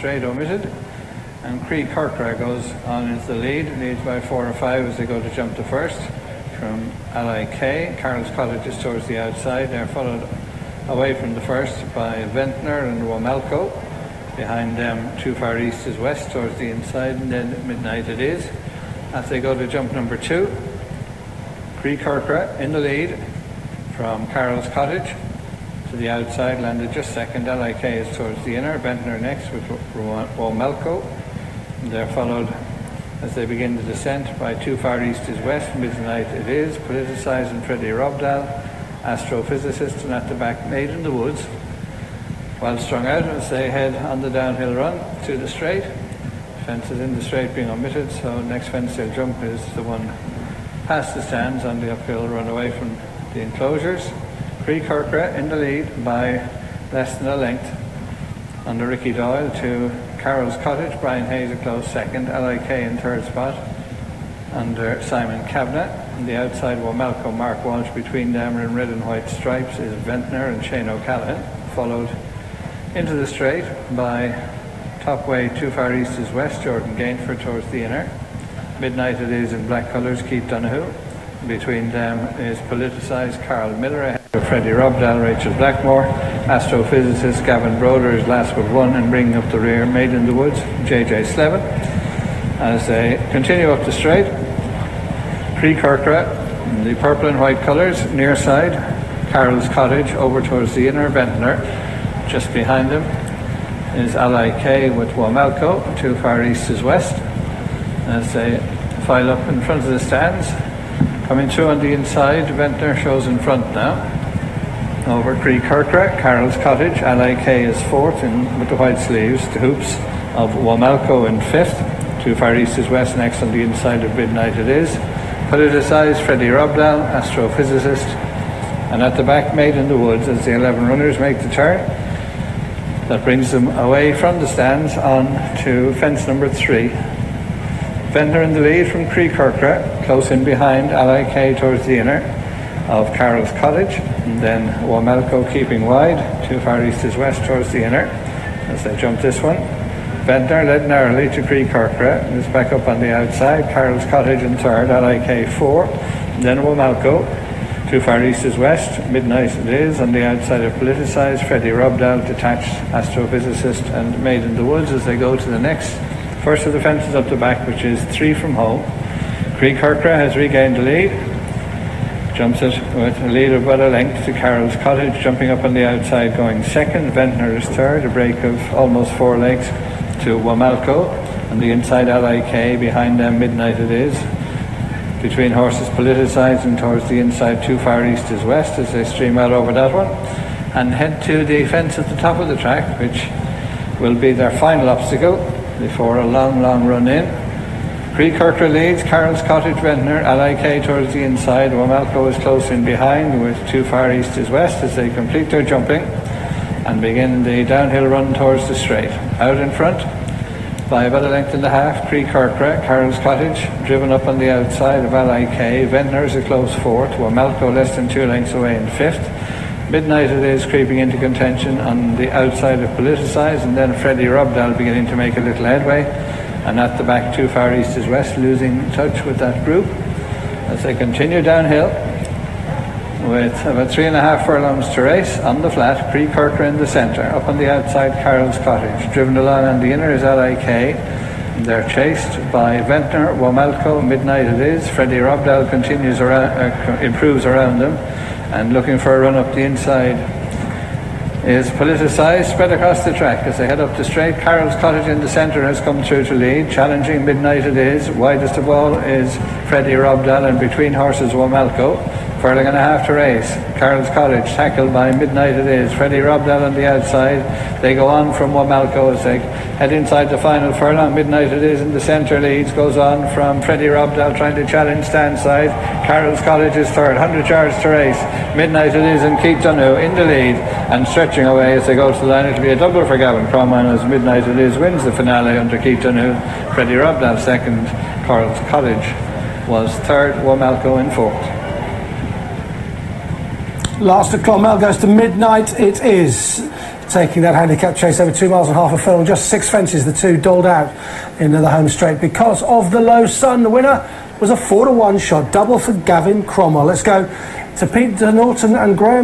straight omitted. And Cree Corcra goes on into the lead, leads by 4 or 5 as they go to jump to first from LIK. Carrolls Cottage is towards the outside. They're followed away from the first by Ventnor and Womalko. Behind them, Too Far East is West towards the inside, and then Midnight It Is. As they go to jump number 2, Cree Corcra in the lead from Carrolls Cottage to the outside, landed just second. LIK is towards the inner, Ventnor next with Womalko. They're followed as they begin the descent by Too Far East is West, Midnight It Is, Politicised and Freddie Robdal, Astrophysicist, and at the back Made in the Woods. Well strung out as they head on the downhill run to the straight. Fences in the straight being omitted, so next fence they'll jump is the one past the stands on the uphill run away from the enclosures. Cree Corcra in the lead by less than a length under Ricky Doyle to Carrolls Cottage. Brian Hayes a close second. LIK in third spot under Simon Kavanagh. On the outside, Womalko, Mark Walsh. Between them in red and white stripes is Ventnor and Shane O'Callaghan, followed into the straight by top way Too Far East is West, Jordan Gainford towards the inner. Midnight It Is in black colours, Keith Donoghue. Between them is Politicised, Carl Miller ahead of Freddie Robdal, Rachel Blackmore. Astrophysicist Gavin Broder is last but one, and bringing up the rear, Made in the Woods, JJ Slevin. As they continue up the straight, Cree Corcra in the purple and white colours, near side, Carrolls Cottage over towards the inner, Ventnor. Just behind them is LIK with Womalko. Too Far East is West. As they file up in front of the stands, coming through on the inside, Ventnor shows in front now. Over Cree Corcra, Carrolls Cottage, LIK is fourth with the white sleeves. The hoops of Womalko in fifth. Too Far East is West next on the inside of Midnight It Is. Politicised, Freddie Robdal, Astrophysicist. And at the back, Made in the Woods as the 11 runners make the turn. That brings them away from the stands on to fence number 3. Ventnor in the lead from Cree Corcra, close in behind, LIK towards the inner of Carrolls Cottage, and then Womalko keeping wide. Too Far East is West towards the inner as they jump this one. Ventnor led narrowly to Cree Corcra, and is back up on the outside. Carrolls Cottage in third, LIK 4, and then Womalko. Too Far East is West, Midnight It Is on the outside of Politicised, Freddie Robdal, Detached, Astrophysicist, and Made in the Woods as they go to the next first of the fences up the back, which is 3 from home. Cree Corcra has regained the lead, jumps it with a lead of about a length to Carrolls Cottage, jumping up on the outside going second. Ventnor is third, a break of almost 4 lengths to Womalko. On the inside, LIK, behind them Midnight It Is. Between horses Politicised and towards the inside Too Far East is West as they stream out over that one and head to the fence at the top of the track, which will be their final obstacle before a long run in. Cree Corcra leads, Carrolls Cottage, Ventnor, LIK towards the inside. Womalko is close in behind with Too Far East is West as they complete their jumping and begin the downhill run towards the straight. Out in front by about a length and a half, Cree Corcra, Carrolls Cottage, driven up on the outside of LIK. Ventnor is a close fourth, Womalko less than 2 lengths away in fifth. Midnight It Is creeping into contention on the outside of Politicised, and then Freddie Robdal beginning to make a little headway. And at the back, Too Far East is West, losing touch with that group as they continue downhill with about 3.5 furlongs to race on the flat. Cree Corcra in the centre, up on the outside Carrolls Cottage. Driven along on the inner is LIK. They're chased by Ventnor, Womalko, Midnight It Is. Freddie Robdal continues improves around them, and looking for a run up the inside is Politicised, spread across the track as they head up the straight. Carrolls Cottage in the centre has come through to lead, challenging Midnight It Is. Widest of all is Freddie Robdal, and between horses Womalko. Furlong and a half to race. Carrolls Cottage tackled by Midnight It Is. Freddie Robdal on the outside. They go on from Womalko as they head inside the final furlong. Midnight It Is in the centre leads, goes on from Freddie Robdal trying to challenge stand side. Carrolls Cottage is third, 100 yards to race. Midnight It Is and Keith Donoghue in the lead and stretching away as they go to the line. It'll be a double for Gavin Cromwell as Midnight It Is wins the finale under Keith Donoghue. Freddie Robdal second, Carrolls Cottage was third, Womalko in fourth. Last at Clonmel goes to Midnight It Is. taking that handicap chase over 2 miles and a half a furlong, just 6 fences, the two doled out into the home straight because of the low sun. The winner was a 4-1 shot, double for Gavin Cromwell. Let's go to Pete Norton and Graham